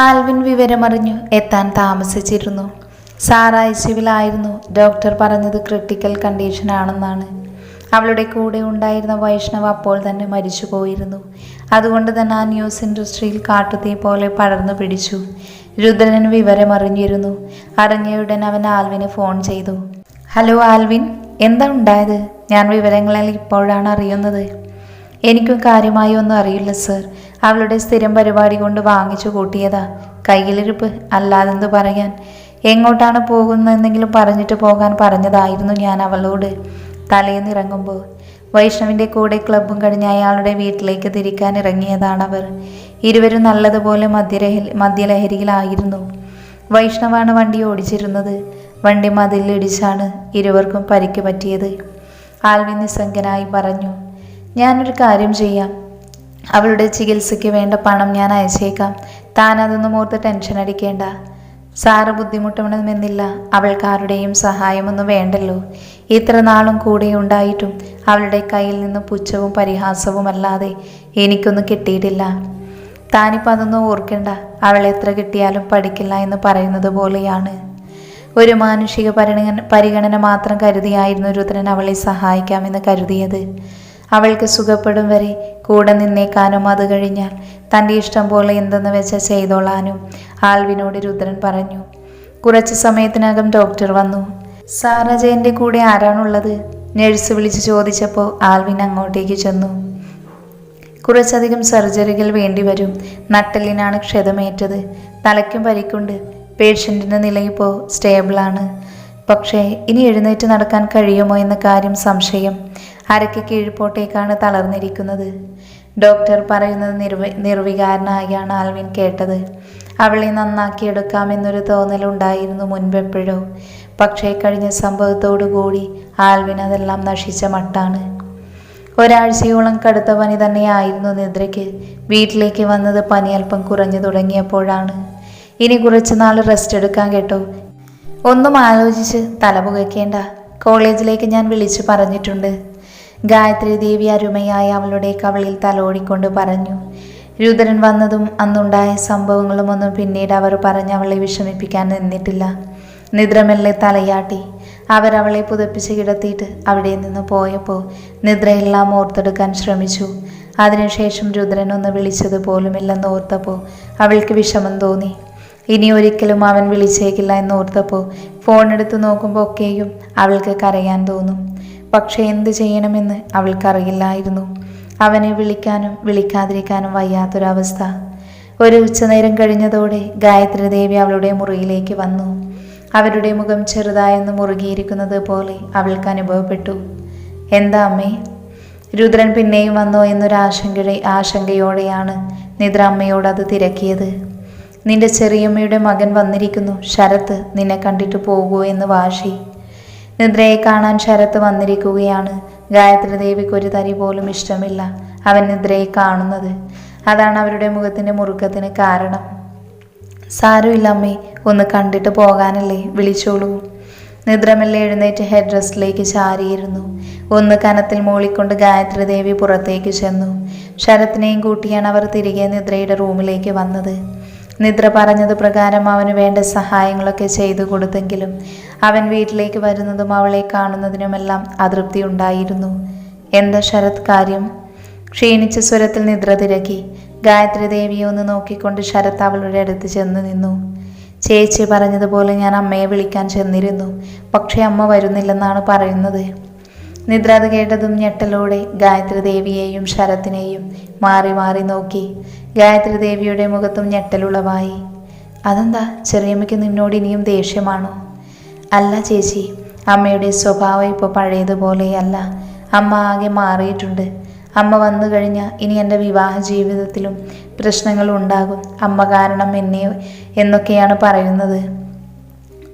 Alvin വിവരമറിഞ്ഞു എത്താൻ താമസിച്ചിരുന്നു. Sir ഐസിയുവിലായിരുന്നു. Doctor പറഞ്ഞത് ക്രിട്ടിക്കൽ കണ്ടീഷനാണെന്നാണ്. അവളുടെ കൂടെ ഉണ്ടായിരുന്ന വൈഷ്ണവ് അപ്പോൾ തന്നെ മരിച്ചു പോയിരുന്നു. അതുകൊണ്ട് തന്നെ ആ ന്യൂസ് ഇൻഡസ്ട്രിയിൽ കാട്ടുതീ പോലെ പടർന്നു പിടിച്ചു. രുദ്രൻ വിവരമറിഞ്ഞിരുന്നു. അറിഞ്ഞയുടൻ അവൻ ആൽവിന് ഫോൺ ചെയ്തു. ഹലോ ആൽവിൻ, എന്താ ഉണ്ടായത്? ഞാൻ വിവരങ്ങളിൽ ഇപ്പോഴാണ് അറിയുന്നത്. എനിക്കും കാര്യമായി ഒന്നും അറിയില്ല സർ. അവളുടെ സ്ഥിരം പരിപാടി കൊണ്ട് വാങ്ങിച്ചു കൂട്ടിയതാ. കയ്യിലിരിപ്പ് അല്ലാതെന്ത് പറയാൻ. എങ്ങോട്ടാണ് പോകുന്നതെന്നെങ്കിലും പറഞ്ഞിട്ട് പോകാൻ പറഞ്ഞതായിരുന്നു ഞാൻ അവളോട്. തലേന്നിറങ്ങുമ്പോൾ വൈഷ്ണവിൻ്റെ കൂടെ ക്ലബ്ബും കഴിഞ്ഞ് അയാളുടെ വീട്ടിലേക്ക് തിരിക്കാൻ ഇറങ്ങിയതാണവർ. ഇരുവരും നല്ലതുപോലെ മദ്യലഹരിയിലായിരുന്നു. വൈഷ്ണവാണ് വണ്ടി ഓടിച്ചിരുന്നത്. വണ്ടി മതിലിടിച്ചാണ് ഇരുവർക്കും പരിക്ക് പറ്റിയത്. ആൽവിൻ നിസ്സംഗനായി പറഞ്ഞു, ഞാനൊരു കാര്യം ചെയ്യാം. അവളുടെ ചികിത്സയ്ക്ക് വേണ്ട പണം ഞാൻ അയച്ചേക്കാം. താൻ അതൊന്നും ഓർത്ത് ടെൻഷൻ അടിക്കേണ്ട. സാറ് ബുദ്ധിമുട്ടണമെന്നില്ല. അവൾക്കാരുടെയും സഹായമൊന്നും വേണ്ടല്ലോ. ഇത്ര നാളും കൂടെ ഉണ്ടായിട്ടും അവളുടെ കയ്യിൽ നിന്ന് പുച്ഛവും പരിഹാസവും അല്ലാതെ എനിക്കൊന്നും കിട്ടിയിട്ടില്ല. താനിപ്പോൾ അതൊന്നും ഓർക്കണ്ട. അവൾ എത്ര കിട്ടിയാലും പഠിക്കില്ല എന്ന് പറയുന്നത് പോലെയാണ്. ഒരു മാനുഷിക പരിഗണന മാത്രം കരുതിയായിരുന്നു രുദ്രൻ അവളെ സഹായിക്കാമെന്ന് കരുതിയത്. അവൾക്ക് സുഖപ്പെടും വരെ കൂടെ നിന്നേക്കാനും അത് കഴിഞ്ഞാൽ തൻ്റെ ഇഷ്ടം പോലെ എന്തെന്ന് വെച്ചാൽ ചെയ്തോളാനും ആൽവിനോട് രുദ്രൻ പറഞ്ഞു. കുറച്ച് സമയത്തിനകം ഡോക്ടർ വന്നു. സാർ അജയൻ്റെ കൂടെ ആരാണുള്ളത്? നഴ്സ് വിളിച്ച് ചോദിച്ചപ്പോൾ ആൽവിൻ അങ്ങോട്ടേക്ക് ചെന്നു. കുറച്ചധികം സർജറികൾ വേണ്ടിവരും. നട്ടെല്ലിനാണ് ക്ഷതമേറ്റത്. തലയ്ക്കും പരിക്കുണ്ട്. പേഷ്യൻറ്റിൻ്റെ നില ഇപ്പോൾ സ്റ്റേബിളാണ്. പക്ഷേ ഇനി എഴുന്നേറ്റ് നടക്കാൻ കഴിയുമോ എന്ന കാര്യം സംശയം. അരയ്ക്ക് കീഴ്പോട്ടേക്കാണ് തളർന്നിരിക്കുന്നത്. ഡോക്ടർ പറയുന്നത് നിർവികാരനായാണ് ആൽവിൻ കേട്ടത്. അവളെ നന്നാക്കിയെടുക്കാമെന്നൊരു തോന്നലുണ്ടായിരുന്നു മുൻപെപ്പോഴോ. പക്ഷേ കഴിഞ്ഞ സംഭവത്തോടുകൂടി ആൽവിൻ അതെല്ലാം നശിച്ച മട്ടാണ്. ഒരാഴ്ചയോളം കടുത്ത പനി തന്നെയായിരുന്നു നിദ്രയ്ക്ക്. വീട്ടിലേക്ക് വന്നത് പനി അല്പം കുറഞ്ഞു തുടങ്ങിയപ്പോഴാണ്. ഇനി കുറച്ച് നാൾ റെസ്റ്റ് എടുക്കാൻ കേട്ടോ. ഒന്നും ആലോചിച്ച് തലപുകയ്ക്കേണ്ട. കോളേജിലേക്ക് ഞാൻ വിളിച്ചു പറഞ്ഞിട്ടുണ്ട്. ഗായത്രി ദേവി അരുമയായ അവളുടെ കവളിൽ തലോടിക്കൊണ്ട് പറഞ്ഞു. രുദ്രൻ വന്നതും അന്നുണ്ടായ സംഭവങ്ങളുമൊന്നും പിന്നീട് അവർ പറഞ്ഞ് അവളെ വിഷമിപ്പിക്കാൻ നിന്നിട്ടില്ല. നിദ്രമെല്ലെ തലയാട്ടി. അവരവളെ പുതപ്പിച്ച് കിടത്തിയിട്ട് അവിടെ നിന്ന് പോയപ്പോൾ നിദ്രയെല്ലാം ഓർത്തെടുക്കാൻ ശ്രമിച്ചു. അതിനുശേഷം രുദ്രൻ ഒന്ന് വിളിച്ചത് പോലുമില്ലെന്ന് ഓർത്തപ്പോൾ അവൾക്ക് വിഷമം തോന്നി. ഇനി ഒരിക്കലും അവൻ വിളിച്ചേക്കില്ല എന്നോർത്തപ്പോൾ ഫോണെടുത്ത് നോക്കുമ്പോൾ ഒക്കെയും അവൾക്ക് കരയാൻ തോന്നും. പക്ഷേ എന്ത് ചെയ്യണമെന്ന് അവൾക്കറിയില്ലായിരുന്നു. അവനെ വിളിക്കാനും വിളിക്കാതിരിക്കാനും വയ്യാത്തൊരവസ്ഥ. ഒരു ഉച്ചനേരം കഴിഞ്ഞതോടെ ഗായത്രി ദേവി അവളുടെ മുറിയിലേക്ക് വന്നു. അവരുടെ മുഖം ചെറുതായൊന്ന് മുറുകിയിരിക്കുന്നത് പോലെ അവൾക്ക് അനുഭവപ്പെട്ടു. എന്താ അമ്മേ? രുദ്രൻ പിന്നെയും വന്നോ ആശങ്കയോടെയാണ് നിദ്ര അമ്മയോട് അത് തിരക്കിയത്. നിന്റെ ചെറിയമ്മയുടെ മകൻ വന്നിരിക്കുന്നു. ശരത്ത് നിന്നെ കണ്ടിട്ട് പോകൂ എന്ന് വാശി. നിദ്രയെ കാണാൻ ശരത്ത് വന്നിരിക്കുകയാണ്. ഗായത്രി ദേവിക്ക് ഒരു തരി പോലും ഇഷ്ടമില്ല അവൻ നിദ്രയെ കാണുന്നത്. അതാണ് അവരുടെ മുഖത്തിൻ്റെ മുറുക്കത്തിന് കാരണം. സാരമില്ല അമ്മേ, ഒന്ന് കണ്ടിട്ട് പോകാനല്ലേ, വിളിച്ചോളൂ. നിദ്രമെല്ലെ എഴുന്നേറ്റ് ഹെഡ് റെസ്റ്റിലേക്ക് ചാരിയിരുന്നു. ഒന്ന് കനത്തിൽ മൂളിക്കൊണ്ട് ഗായത്രി ദേവി പുറത്തേക്ക് ചെന്നു. ശരത്തിനെയും കൂട്ടിയാണ് അവർ തിരികെ നിദ്രയുടെ റൂമിലേക്ക് വന്നത്. നിദ്ര പറഞ്ഞത് പ്രകാരം അവന് വേണ്ട സഹായങ്ങളൊക്കെ ചെയ്തു കൊടുത്തെങ്കിലും അവൻ വീട്ടിലേക്ക് വരുന്നതും അവളെ കാണുന്നതിനുമെല്ലാം അതൃപ്തി ഉണ്ടായിരുന്നു. എന്താ ശരത് കാര്യം? ക്ഷീണിച്ച സ്വരത്തിൽ നിദ്ര തിരക്കി. ഗായത്രി ദേവിയെ ഒന്ന് നോക്കിക്കൊണ്ട് ശരത് അവളുടെ അടുത്ത് ചെന്ന് നിന്നു. ചേച്ചി പറഞ്ഞതുപോലെ ഞാൻ അമ്മയെ വിളിക്കാൻ ചെന്നിരുന്നു. പക്ഷേ അമ്മ വരുന്നില്ലെന്നാണ് പറയുന്നത്. നിദ്ര അത് കേട്ടതും ഞെട്ടലോടെ ഗായത്രി ദേവിയെയും ശരത്തിനെയും മാറി മാറി നോക്കി. ഗായത്രി ദേവിയുടെ മുഖത്തും ഞെട്ടലുളവായി. അതെന്താ, ചെറിയമ്മയ്ക്ക് നിന്നോട് ഇനിയും ദേഷ്യമാണോ? അല്ല ചേച്ചി, അമ്മയുടെ സ്വഭാവം ഇപ്പോൾ പഴയതുപോലെയല്ല. അമ്മ ആകെ മാറിയിട്ടുണ്ട്. അമ്മ വന്നു കഴിഞ്ഞാൽ ഇനി എൻ്റെ വിവാഹ ജീവിതത്തിലും പ്രശ്നങ്ങൾ ഉണ്ടാകും. അമ്മ കാരണം എന്നൊക്കെയാണ് പറയുന്നത്.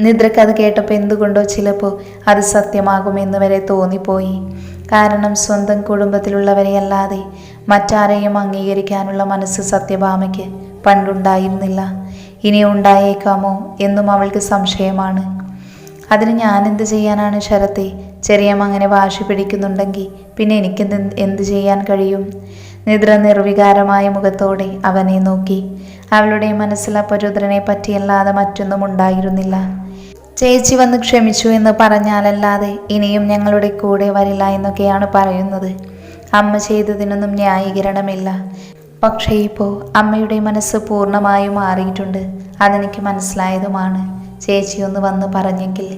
നിദ്രയ്ക്ക് അത് കേട്ടപ്പോൾ എന്തുകൊണ്ടോ ചിലപ്പോൾ അത് സത്യമാകുമെന്ന് വരെ തോന്നിപ്പോയി. കാരണം സ്വന്തം കുടുംബത്തിലുള്ളവരെ അല്ലാതെ മറ്റാരെയും അംഗീകരിക്കാനുള്ള മനസ്സ് സത്യഭാമയ്ക്ക് പണ്ടുണ്ടായിരുന്നില്ല. ഇനി ഉണ്ടായേക്കാമോ എന്നും അവൾക്ക് സംശയമാണ്. അതിന് ഞാനെന്ത് ചെയ്യാനാണ് ശരത്തെ? ചെറിയമ്മ അങ്ങനെ വാശി പിടിക്കുന്നുണ്ടെങ്കിൽ പിന്നെ എനിക്കെന്ത് ചെയ്യാൻ കഴിയും? നിദ്ര നിർവികാരമായ മുഖത്തോടെ അവനെ നോക്കി. അവളുടെ മനസ്സിൽ അപ്പോൾ രുദ്രനെ പറ്റിയല്ലാതെ മറ്റൊന്നും ഉണ്ടായിരുന്നില്ല. ചേച്ചി വന്ന് ക്ഷമിച്ചു എന്ന് പറഞ്ഞാലല്ലാതെ ഇനിയും ഞങ്ങളുടെ കൂടെ വരില്ല എന്നൊക്കെയാണ് പറയുന്നത്. അമ്മ ചെയ്തതിനൊന്നും ന്യായീകരണമില്ല. പക്ഷേ ഇപ്പോൾ അമ്മയുടെ മനസ്സ് പൂർണ്ണമായും മാറിയിട്ടുണ്ട്. അതെനിക്ക് മനസ്സിലായതുമാണ്. ചേച്ചി ഒന്ന് വന്ന് പറഞ്ഞെങ്കിൽ.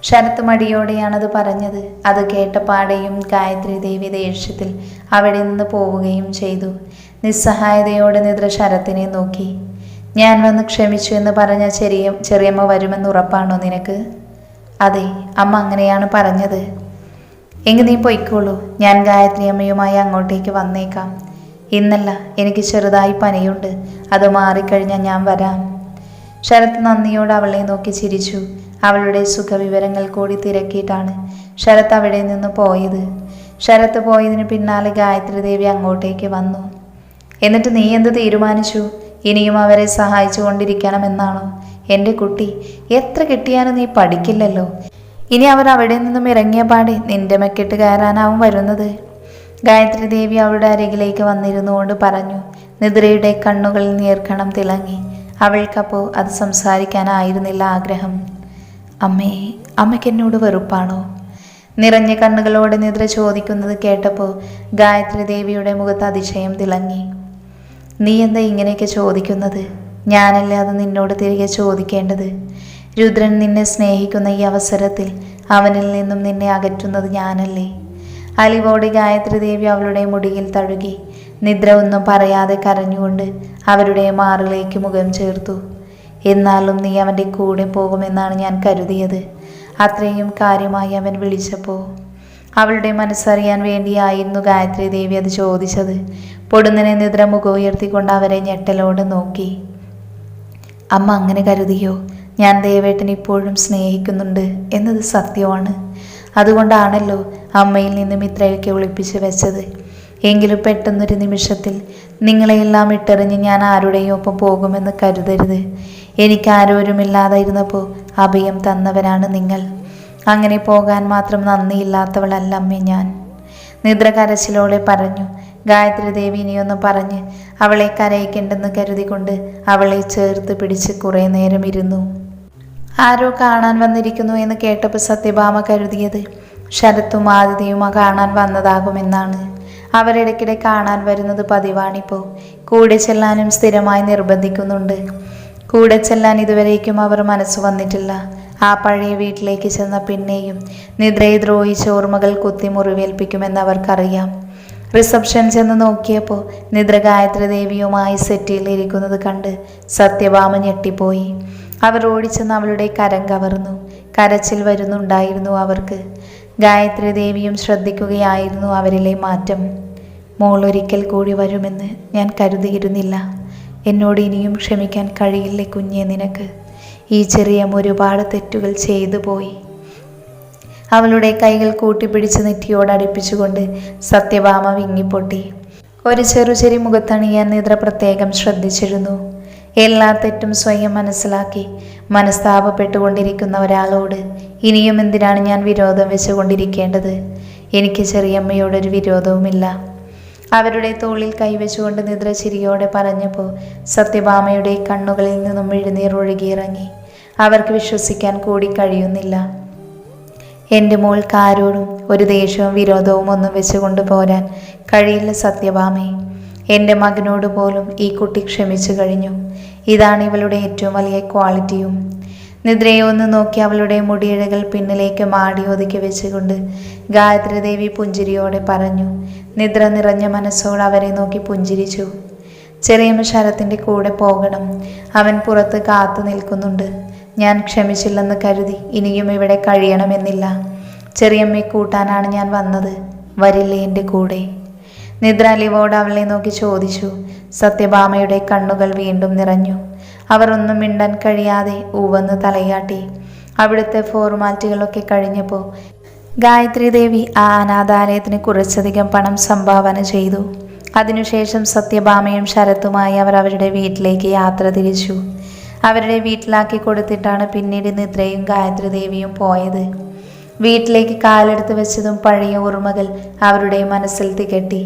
ശരത്ത് മടിയോടെയാണത് പറഞ്ഞത്. അത് കേട്ടപാടെയും ഗായത്രി ദേവി ദേഷ്യത്തിൽ അവിടെ നിന്ന് പോവുകയും ചെയ്തു. നിസ്സഹായതയോടെ നിദ്ര ശരത്തിനെ നോക്കി. ഞാൻ വന്ന് ക്ഷമിച്ചു എന്ന് പറഞ്ഞ ചെറിയമ്മ വരുമെന്ന് ഉറപ്പാണോ നിനക്ക്? അതെ, അമ്മ അങ്ങനെയാണ് പറഞ്ഞത്. എങ്കിൽ നീ പൊയ്ക്കോളൂ. ഞാൻ ഗായത്രി അമ്മയുമായി അങ്ങോട്ടേക്ക് വന്നേക്കാം. ഇന്നല്ല, എനിക്ക് ചെറുതായി പനിയുണ്ട്. അത് മാറിക്കഴിഞ്ഞാൽ ഞാൻ വരാം. ശരത്ത് നന്ദിയോട് അവളെ നോക്കി ചിരിച്ചു. അവളുടെ സുഖവിവരങ്ങൾ കൂടി തിരക്കിയിട്ടാണ് ശരത്ത് അവിടെ നിന്ന് പോയത്. ശരത്ത് പോയതിന് പിന്നാലെ ഗായത്രി ദേവി അങ്ങോട്ടേക്ക് വന്നു. എന്നിട്ട് നീ എന്ത് തീരുമാനിച്ചു? ഇനിയും അവരെ സഹായിച്ചു കൊണ്ടിരിക്കണമെന്നാണോ? എൻ്റെ കുട്ടി, എത്ര കിട്ടിയാലും നീ പഠിക്കില്ലല്ലോ. ഇനി അവർ അവിടെ നിന്നും ഇറങ്ങിയ പാടെ നിന്റെ മെക്കിട്ട് കയറാനാവും വരുന്നത്. ഗായത്രി ദേവി അവളുടെ അരികിലേക്ക് വന്നിരുന്നു കൊണ്ട് പറഞ്ഞു. നിദ്രയുടെ കണ്ണുകളിൽ നീർക്കണം തിളങ്ങി. അവൾക്കപ്പോൾ അത് സംസാരിക്കാനായിരുന്നില്ല ആഗ്രഹം. അമ്മേ, അമ്മയ്ക്ക് എന്നോട് വെറുപ്പാണോ? നിറഞ്ഞ കണ്ണുകളോടെ നിദ്ര ചോദിക്കുന്നത് കേട്ടപ്പോൾ ഗായത്രി ദേവിയുടെ മുഖത്ത് അതിശയം തിളങ്ങി. നീ എന്താ ഇങ്ങനെയൊക്കെ ചോദിക്കുന്നത്? ഞാനല്ലേ അത് നിന്നോട് തിരികെ ചോദിക്കേണ്ടത്. രുദ്രൻ നിന്നെ സ്നേഹിക്കുന്ന ഈ അവസരത്തിൽ അവനിൽ നിന്നും നിന്നെ അകറ്റുന്നത് ഞാനല്ലേ? അലിവോടെ ഗായത്രി ദേവി അവളുടെ മുടിയിൽ തഴുകി. നിദ്ര ഒന്നും പറയാതെ കരഞ്ഞുകൊണ്ട് അവരുടെ മാറിലേക്ക് മുഖം ചേർത്തു. എന്നാലും നീ അവൻ്റെ കൂടെ പോകുമെന്നാണ് ഞാൻ കരുതിയത്. അത്രയും കാര്യമായി അവൻ വിളിച്ചപ്പോൾ അവളുടെ മനസ്സറിയാൻ വേണ്ടിയായിരുന്നു ഗായത്രി ദേവി അത് ചോദിച്ചത്. പൊടുന്നനെ നിദ്ര മുഖം ഉയർത്തിക്കൊണ്ട് അവരെ ഞെട്ടലോടെ നോക്കി. അമ്മ അങ്ങനെ കരുതിയോ? ഞാൻ ദേവേട്ടൻ ഇപ്പോഴും സ്നേഹിക്കുന്നുണ്ട് എന്നത് സത്യമാണ്. അതുകൊണ്ടാണല്ലോ അമ്മയിൽ നിന്നും ഇത്രയൊക്കെ ഒളിപ്പിച്ച് വെച്ചത്. എങ്കിലും പെട്ടെന്നൊരു നിമിഷത്തിൽ നിങ്ങളെയെല്ലാം ഇട്ടെറിഞ്ഞ് ഞാൻ ആരുടെയും ഒപ്പം പോകുമെന്ന് കരുതരുത്. എനിക്ക് ആരോരുമില്ലാതായിരുന്നപ്പോൾ അഭയം തന്നവരാണ് നിങ്ങൾ. അങ്ങനെ പോകാൻ മാത്രം നന്ദിയില്ലാത്തവളല്ല അമ്മേ ഞാൻ. നിദ്ര കരച്ചിലോടെ പറഞ്ഞു. ഗായത്രി ദേവി ഇനിയൊന്നും പറഞ്ഞ് അവളെ കരയിക്കേണ്ടെന്ന് കരുതിക്കൊണ്ട് അവളെ ചേർത്ത് പിടിച്ച് കുറേ നേരം ഇരുന്നു. ആരോ കാണാൻ വന്നിരിക്കുന്നു എന്ന് കേട്ടപ്പോൾ സത്യഭാമ കരുതിയത് ശരത്തും ആദിത്യയും കാണാൻ വന്നതാകുമെന്നാണ്. അവരിടയ്ക്കിടെ കാണാൻ വരുന്നത് പതിവാണിപ്പോൾ. കൂടെ ചെല്ലാനും സ്ഥിരമായി നിർബന്ധിക്കുന്നുണ്ട്. കൂടെ ചെല്ലാൻ ഇതുവരേക്കും അവർ മനസ്സ് വന്നിട്ടില്ല. ആ പഴയ വീട്ടിലേക്ക് ചെന്ന പിന്നെയും നിദ്രയെ ദ്രോഹിച്ച ഓർമ്മകൾ കുത്തി മുറിവേൽപ്പിക്കുമെന്ന് അവർക്കറിയാം. റിസപ്ഷൻ ചെന്ന് നോക്കിയപ്പോൾ നിദ്ര ഗായത്രി ദേവിയുമായി സെറ്റിയിൽ ഇരിക്കുന്നത് കണ്ട് സത്യഭാമ ഞെട്ടിപ്പോയി. അവർ ഓടിച്ചെന്ന് അവളുടെ കരം കവർന്നു. കരച്ചിൽ വരുന്നുണ്ടായിരുന്നു അവർക്ക്. ഗായത്രി ദേവിയും ശ്രദ്ധിക്കുകയായിരുന്നു അവരിലെ മാറ്റം. മോൾ ഒരിക്കൽ കൂടി വരുമെന്ന് ഞാൻ കരുതിയിരുന്നില്ല. എന്നോട് ഇനിയും ക്ഷമിക്കാൻ കഴിയില്ലേ കുഞ്ഞെ നിനക്ക്? ഈ ചെറിയ ഒരുപാട് തെറ്റുകൾ ചെയ്തു പോയി. അവളുടെ കൈകൾ കൂട്ടിപ്പിടിച്ച് നെറ്റിയോട് അടുപ്പിച്ചുകൊണ്ട് സത്യഭാമ വിങ്ങിപ്പൊട്ടി. ഒരു ചെറുചെറി മുഖത്തണിയാൻ നിദ്ര പ്രത്യേകം ശ്രദ്ധിച്ചിരുന്നു. എല്ലാ തെറ്റും സ്വയം മനസ്സിലാക്കി മനസ്താപപ്പെട്ടുകൊണ്ടിരിക്കുന്ന ഒരാളോട് ഇനിയും എന്തിനാണ് ഞാൻ വിരോധം വെച്ചുകൊണ്ടിരിക്കേണ്ടത്? എനിക്ക് ചെറിയമ്മയോടൊരു വിരോധവുമില്ല. അവരുടെ തോളിൽ കൈവച്ചുകൊണ്ട് നിദ്ര ചിരിയോടെ പറഞ്ഞപ്പോൾ സത്യഭാമയുടെ കണ്ണുകളിൽ നിന്നും എഴുന്നീർ ഒഴുകിയിറങ്ങി. അവർക്ക് വിശ്വസിക്കാൻ കൂടി കഴിയുന്നില്ല. എൻ്റെ മോൾക്ക് ആരോടും ഒരു ദേഷ്യവും വിരോധവും ഒന്നും വെച്ചുകൊണ്ട് പോരാൻ കഴിയില്ല സത്യഭാമേ. എൻ്റെ മകനോട് പോലും ഈ കുട്ടി ക്ഷമിച്ചു കഴിഞ്ഞു. ഇതാണ് ഇവളുടെ ഏറ്റവും വലിയ ക്വാളിറ്റിയും. നിദ്രയെ ഒന്ന് നോക്കി അവളുടെ മുടിയിഴകൾ പിന്നിലേക്ക് മാടി ഒതുക്കി വെച്ചുകൊണ്ട് ഗായത്രി ദേവി പുഞ്ചിരിയോടെ പറഞ്ഞു. നിദ്ര നിറഞ്ഞ മനസ്സോട് അവരെ നോക്കി പുഞ്ചിരിച്ചു. ചെറിയമ്മ ശരത്തിൻ്റെ കൂടെ പോകണം. അവൻ പുറത്ത് കാത്തു നിൽക്കുന്നുണ്ട്. ഞാൻ ക്ഷമിച്ചില്ലെന്ന് കരുതി ഇനിയും ഇവിടെ കഴിയണമെന്നില്ല. ചെറിയമ്മയെ കൂട്ടാനാണ് ഞാൻ വന്നത്. വരില്ലേ എൻ്റെ കൂടെ? നിദ്ര അലിവോട് അവളെ നോക്കി ചോദിച്ചു. സത്യഭാമയുടെ കണ്ണുകൾ വീണ്ടും നിറഞ്ഞു. അവർ ഒന്നും മിണ്ടാൻ കഴിയാതെ ഊവന്ന് തലയാട്ടി. അവിടുത്തെ ഫോർമാലിറ്റികളൊക്കെ കഴിഞ്ഞപ്പോൾ ഗായത്രി ദേവി ആ അനാഥാലയത്തിന് കുറച്ചധികം പണം സംഭാവന ചെയ്തു. അതിനുശേഷം സത്യഭാമയും ശരത്തുമായി അവർ അവരുടെ വീട്ടിലേക്ക് യാത്ര തിരിച്ചു. അവരുടെ വീട്ടിലാക്കി കൊടുത്തിട്ടാണ് പിന്നീട് നിദ്രയും ഗായത്രി ദേവിയും പോയത്. വീട്ടിലേക്ക് കാലെടുത്ത് വെച്ചതും പഴയ ഓർമ്മകൾ അവരുടെ മനസ്സിൽ തികട്ടി.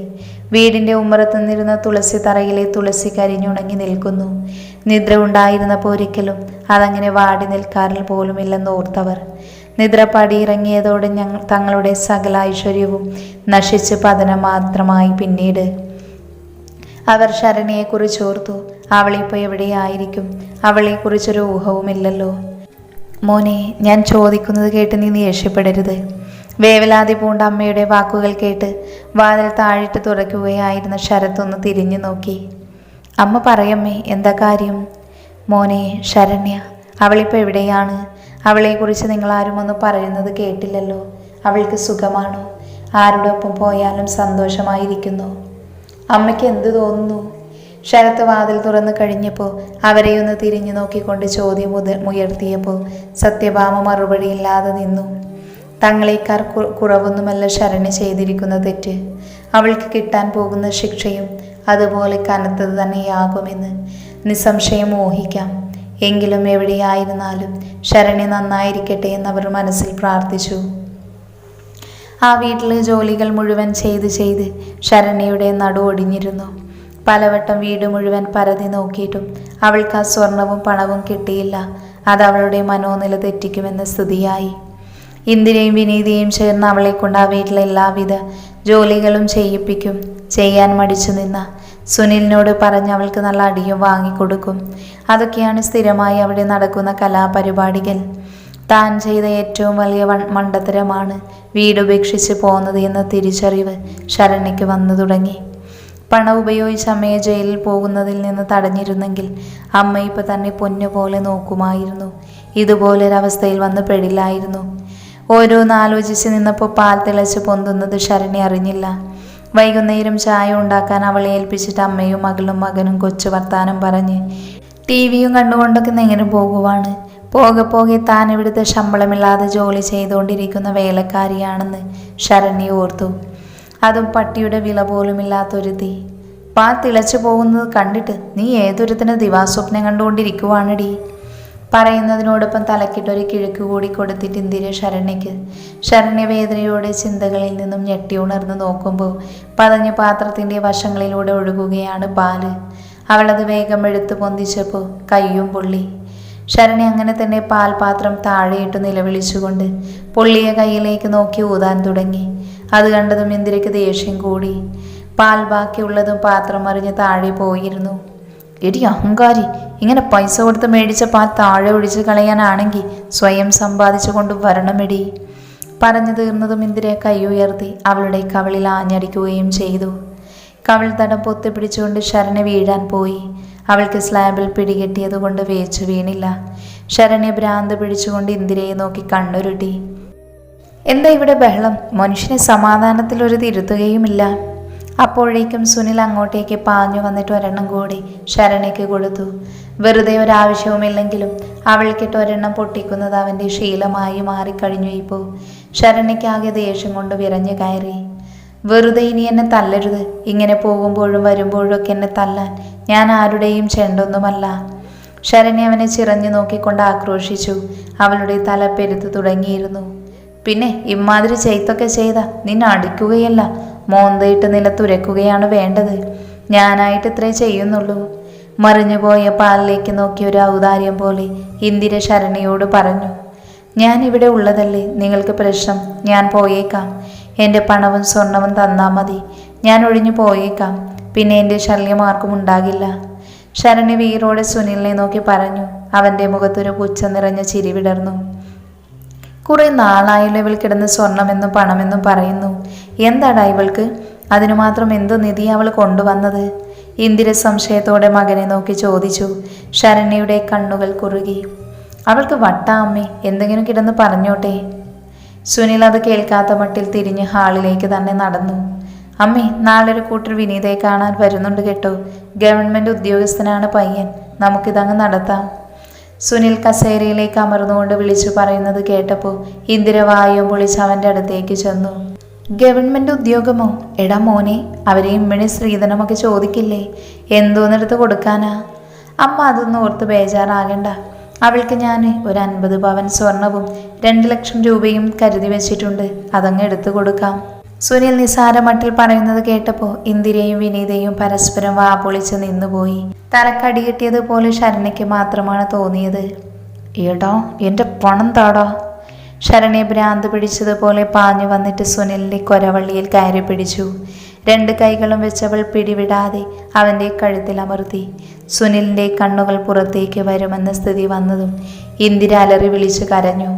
വീടിൻ്റെ ഉമ്മറത്തു നിന്നിരുന്ന തുളസി തറയിലെ തുളസി കരിഞ്ഞുണങ്ങി നിൽക്കുന്നു. നിദ്ര ഉണ്ടായിരുന്നപ്പോൾ ഒരിക്കലും അതങ്ങനെ വാടി നിൽക്കാറിൽ പോലുമില്ലെന്ന് ഓർത്തവർ. നിദ്ര പടിയിറങ്ങിയതോടെ തങ്ങളുടെ സകല ഐശ്വര്യവും നശിച്ച് പതനം മാത്രമായി. പിന്നീട് അവർ ശരണ്യയെക്കുറിച്ച് ഓർത്തു. അവളിപ്പോൾ എവിടെയായിരിക്കും? അവളെക്കുറിച്ചൊരു ഊഹവുമില്ലല്ലോ. മോനെ, ഞാൻ ചോദിക്കുന്നത് കേട്ട് നീ ദേഷ്യപ്പെടരുത്. വേവലാതി പൂണ്ട അമ്മയുടെ വാക്കുകൾ കേട്ട് വാതിൽ താഴിട്ട് തുറക്കുകയായിരുന്ന ശരത്തൊന്ന് തിരിഞ്ഞു നോക്കി. അമ്മ പറയമ്മേ, എന്താ കാര്യം? മോനെ, ശരണ്യ അവളിപ്പോൾ എവിടെയാണ്? അവളെക്കുറിച്ച് നിങ്ങളാരും ഒന്നും പറയുന്നത് കേട്ടില്ലല്ലോ. അവൾക്ക് സുഖമാണോ? ആരുടെ ഒപ്പം പോയാലും സന്തോഷമായിരിക്കുന്നു. അമ്മയ്ക്ക് എന്ത് തോന്നുന്നു? ശരത്ത് വാതിൽ തുറന്നു കഴിഞ്ഞപ്പോൾ അവരെയൊന്ന് തിരിഞ്ഞു നോക്കിക്കൊണ്ട് ചോദ്യം ഉയർത്തിയപ്പോൾ സത്യഭാമ മറുപടിയില്ലാതെ നിന്നു. തങ്ങളേക്കാർ കുറവൊന്നുമല്ല ശരണ്യ ചെയ്തിരിക്കുന്ന തെറ്റ്. അവൾക്ക് കിട്ടാൻ പോകുന്ന ശിക്ഷയും അതുപോലെ കനത്തത് തന്നെയാകുമെന്ന് നിസ്സംശയം ഊഹിക്കാം. എങ്കിലും എവിടെയായിരുന്നാലും ശരണ്യ നന്നായിരിക്കട്ടെ എന്നവർ മനസ്സിൽ പ്രാർത്ഥിച്ചു. ആ വീട്ടിലെ ജോലികൾ മുഴുവൻ ചെയ്ത് ശരണ്യയുടെ നടു ഒടിഞ്ഞിരുന്നു. പലവട്ടം വീട് മുഴുവൻ പരതി നോക്കിയിട്ടും അവൾക്ക് ആ സ്വർണവും പണവും കിട്ടിയില്ല. അത് അവളുടെ മനോനില തെറ്റിക്കുമെന്ന സ്ഥിതിയായി. ഇന്ദിരയും വിനീതയും ചേർന്ന് അവളെ കൊണ്ട് ആ വീട്ടിലെ എല്ലാവിധ ജോലികളും ചെയ്യിപ്പിക്കും. ചെയ്യാൻ മടിച്ചു നിന്ന സുനിലിനോട് പറഞ്ഞ് അവൾക്ക് നല്ല അടിയും വാങ്ങിക്കൊടുക്കും. അതൊക്കെയാണ് സ്ഥിരമായി അവിടെ നടക്കുന്ന കലാപരിപാടികൾ. താൻ ചെയ്ത ഏറ്റവും വലിയ മണ്ടത്തരമാണ് വീടുപേക്ഷിച്ച് പോകുന്നത് എന്ന തിരിച്ചറിവ് ശരണ്യയ്ക്ക് വന്നു തുടങ്ങി. പണം ഉപയോഗിച്ച് അമ്മയെ ജയിലിൽ പോകുന്നതിൽ നിന്ന് തടഞ്ഞിരുന്നെങ്കിൽ അമ്മ ഇപ്പം തന്നെ പൊന്നുപോലെ നോക്കുമായിരുന്നു. ഇതുപോലൊരവസ്ഥയിൽ വന്ന് പെടില്ലായിരുന്നു. ഓരോന്ന് ആലോചിച്ച് നിന്നപ്പോൾ പാൽ തിളച്ച് പൊന്തുന്നത് ശരണ്യ അറിഞ്ഞില്ല. വൈകുന്നേരം ചായ ഉണ്ടാക്കാൻ അവളെ ഏൽപ്പിച്ചിട്ട് അമ്മയും മകളും കൊച്ചു വർത്താനം പറഞ്ഞ് ടിവിയും കണ്ടുകൊണ്ടൊക്കെ നേരം പോകുവാണ്. പോകെ താൻ ഇവിടുത്തെ ശമ്പളമില്ലാതെ ജോലി ചെയ്തുകൊണ്ടിരിക്കുന്ന വേലക്കാരിയാണെന്ന് ശരണ്യ ഓർത്തു. അതും പട്ടിയുടെ വില പോലുമില്ലാത്തൊരുത്തി. പാൽ തിളച്ചു പോകുന്നത് കണ്ടിട്ട് നീ ഏതൊരുത്തിന് ദിവാസ്വപ്നം കണ്ടുകൊണ്ടിരിക്കുവാണടി. പറയുന്നതിനോടൊപ്പം തലക്കിട്ടൊരു കിഴക്ക് കൂടി കൊടുത്തിട്ട് ഇന്ദിര ശരണ്യ വേദനയോടെ ചിന്തകളിൽ നിന്നും ഞെട്ടി ഉണർന്നു നോക്കുമ്പോൾ പതഞ്ഞ പാത്രത്തിൻ്റെ വശങ്ങളിലൂടെ ഒഴുകുകയാണ് പാല്. അവളത് വേഗം എടുത്ത് പൊന്തിച്ചപ്പോൾ കയ്യും പൊള്ളി. ശരണ്യ അങ്ങനെ തന്നെ പാൽപാത്രം താഴെയിട്ട് നിലവിളിച്ചുകൊണ്ട് പൊള്ളിയ കൈയിലേക്ക് നോക്കി ഊതാൻ തുടങ്ങി. അത് കണ്ടതും ഇന്ദിരയ്ക്ക് ദേഷ്യം കൂടി. പാൽ ബാക്കിയുള്ളതും പാത്രം മറിഞ്ഞ് താഴെ പോയിരുന്നു. എടി അഹങ്കാരി, ഇങ്ങനെ പൈസ കൊടുത്ത് മേടിച്ച പാൽ താഴെ ഒഴിച്ച് കളയാനാണെങ്കിൽ സ്വയം സമ്പാദിച്ചു കൊണ്ട് വരണമെടി. പറഞ്ഞു തീർന്നതും ഇന്ദിര കൈ ഉയർത്തി അവളുടെ കവിളിൽ ആഞ്ഞടിക്കുകയും ചെയ്തു. കവിൾ തടം പൊത്തിപ്പിടിച്ചുകൊണ്ട് ശരണ്യ വീഴാൻ പോയി. അവൾക്ക് സ്ലാബിൽ പിടികെട്ടിയതുകൊണ്ട് വേച്ചു വീണില്ല. ശരണ്യ ഭ്രാന്ത് പിടിച്ചുകൊണ്ട് ഇന്ദിരയെ നോക്കി കണ്ണുരുട്ടി. എന്താ ഇവിടെ ബഹളം? മനുഷ്യനെ സമാധാനത്തിൽ ഒരു തിരുത്തുകയുമില്ല. അപ്പോഴേക്കും സുനിൽ അങ്ങോട്ടേക്ക് പാഞ്ഞു വന്നിട്ട് ഒരെണ്ണം കൂടി ശരണ്യയ്ക്ക് കൊടുത്തു. വെറുതെ ഒരാവശ്യവുമില്ലെങ്കിലും അവൾക്കിട്ട് ഒരെണ്ണം പൊട്ടിക്കുന്നത് അവൻ്റെ ശീലമായി മാറിക്കഴിഞ്ഞു. ഇപ്പോൾ ശരണ്യയ്ക്കാകെ ദേഷ്യം കൊണ്ട് വിറഞ്ഞു കയറി. വെറുതെ ഇനി എന്നെ തല്ലരുത്. ഇങ്ങനെ പോകുമ്പോഴും വരുമ്പോഴും ഒക്കെ എന്നെ തല്ലാൻ ഞാൻ ആരുടെയും ചെണ്ടൊന്നുമല്ല. ശരണ്യ അവനെ ചിറഞ്ഞു നോക്കിക്കൊണ്ട് ആക്രോശിച്ചു. അവളുടെ തല പെരുത്തു തുടങ്ങിയിരുന്നു. പിന്നെ ഇമ്മാതിരി ചെയ്ത്തൊക്കെ ചെയ്ത നിന്നെ അടിക്കുകയല്ല, മോന്തയിട്ട് നിലത്തുരക്കുകയാണ് വേണ്ടത്. ഞാനായിട്ട് ഇത്രേ ചെയ്യുന്നുള്ളൂ. മറിഞ്ഞുപോയ പാലിലേക്ക് നോക്കി ഒരു ഔദാര്യം പോലെ ഇന്ദിര ശരണ്യയോട് പറഞ്ഞു. ഞാൻ ഇവിടെ ഉള്ളതല്ലേ നിങ്ങൾക്ക് പ്രശ്നം? ഞാൻ പോയേക്കാം. എൻ്റെ പണവും സ്വർണവും തന്നാൽ മതി. ഞാൻ ഒഴിഞ്ഞു പോയേക്കാം. പിന്നെ എൻ്റെ ശല്യം ആർക്കും ഉണ്ടാകില്ല. ശരണ്യ വീറോടെ സുനിലിനെ നോക്കി പറഞ്ഞു. അവൻ്റെ മുഖത്തൊരു പുച്ഛം നിറഞ്ഞ ചിരി വിടർന്നു. കുറെ നാളായല്ലോ ഇവൾ കിടന്ന് സ്വർണമെന്നും പണമെന്നും പറയുന്നു. എന്താടാ ഇവൾക്ക്? അതിനു മാത്രം എന്തോ നിധി അവൾ കൊണ്ടുവന്നത്? ഇന്ദിര സംശയത്തോടെ മകനെ നോക്കി ചോദിച്ചു. ശരണ്യയുടെ കണ്ണുകൾ കുറുകി. അവൾക്ക് വട്ടാ അമ്മേ, എന്തെങ്കിലും കിടന്ന് പറഞ്ഞോട്ടെ. സുനിൽ അത് കേൾക്കാത്ത മട്ടിൽ തിരിഞ്ഞ് ഹാളിലേക്ക് തന്നെ നടന്നു. അമ്മേ, നാളെ ഒരു കൂട്ടർ വിനീതയെ കാണാൻ വരുന്നുണ്ട് കേട്ടോ. ഗവൺമെൻറ് ഉദ്യോഗസ്ഥനാണ് പയ്യൻ. നമുക്കിതങ്ങ് നടത്താം. സുനിൽ കസേരയിലേക്ക് അമർന്നുകൊണ്ട് വിളിച്ചു പറയുന്നത് കേട്ടപ്പോൾ ഇന്ദിര വായും പൊളിച്ച് അവൻ്റെ അടുത്തേക്ക് ചെന്നു. ഗവൺമെൻറ് ഉദ്യോഗമോ? എടാ മോനെ, അവരെ ഇമ്മിണി സ്ത്രീധനമൊക്കെ ചോദിക്കില്ലേ? എന്തോന്നെടുത്ത് കൊടുക്കാനാ? അമ്മ അതൊന്നും ഓർത്ത് ബേജാറാകണ്ട. അവൾക്ക് ഞാൻ ഒരു 50 പവൻ സ്വർണവും 2 ലക്ഷം രൂപയും കരുതി വെച്ചിട്ടുണ്ട്. അതങ്ങ് എടുത്തു കൊടുക്കാം. സുനിൽ നിസാരമട്ടിൽ പറയുന്നത് കേട്ടപ്പോൾ ഇന്ദിരയും വിനീതയും പരസ്പരം വാപൊളിച്ച് നിന്നുപോയി. തലക്കടി കിട്ടിയതുപോലെ ശരണ്യയ്ക്ക് മാത്രമാണ് തോന്നിയത്. ഏടാ, എൻ്റെ പണം താടാ. ശരണ്യ ഭ്രാന്ത് പിടിച്ചതുപോലെ പാഞ്ഞു വന്നിട്ട് സുനിലിൻ്റെ കൊരവള്ളിയിൽ കയറി പിടിച്ചു. 2 കൈകളും വെച്ചവൾ പിടിവിടാതെ അവൻ്റെ കഴുത്തിൽ അമർത്തി. സുനിലിൻ്റെ കണ്ണുകൾ പുറത്തേക്ക് വരുമെന്ന സ്ഥിതി വന്നതും ഇന്ദിര അലറി വിളിച്ച് കരഞ്ഞു.